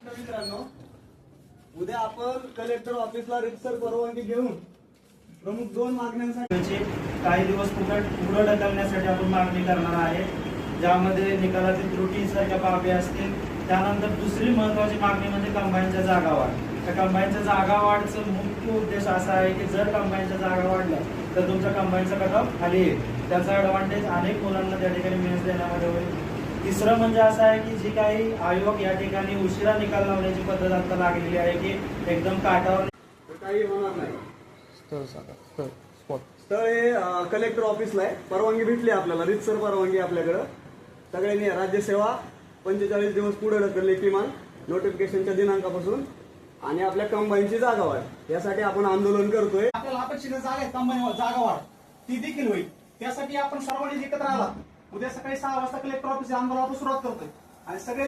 मित्रांनो, उद्या आपण कलेक्टर ऑफिसला रितसर परवानगी घेऊन प्रमुख दोन मागण्यांसाठी काही दिवस पुढे ढकलण्यासाठी आपण मागणी करणार आहे, ज्यामध्ये निकालातील त्रुटीसारख्या बाबी असतील. त्यानंतर दुसरी महत्वाची मागणी म्हणजे कंबाईनच्या जागा वाढ. त्या कंबाईनच्या जागा वाढचा मुख्य उद्देश असा आहे की जर कंबाईनच्या जागा वाढल्या तर तुमच्या कंबाईनचा कट ऑफ खाली येईल. त्याचा ॲडव्हान्टेज अनेक मुलांना त्या ठिकाणी मेन्स देण्यामध्ये होईल. तिसरं म्हणजे असं आहे की जी काही आयोग या ठिकाणी उशिरा निकाल लावण्याची पद्धत आता लागलेली आहे की एकदम काटावर काही होणार नाही. स्थळ हे कलेक्टर ऑफिसला आहे. परवानगी भेटली आपल्याला, रितसर परवानगी आपल्याकडं. सगळ्यांनी राज्यसेवा 45 दिवस पुढे ढकलली किमान नोटिफिकेशनच्या दिनांकापासून, आणि आपल्या कंबाईनची जागा वाढ यासाठी आपण आंदोलन करतोय. आपल्याला अपेक्षित जागा आहे, कंबाईन जागा वाढ ती देखील होईल. त्यासाठी आपण सर्वांनी एकत्र आला. उद्या सकाळी 6 वाजता कलेक्टर ऑफिस आंदोलनाला सुरुवात करतोय आणि सगळे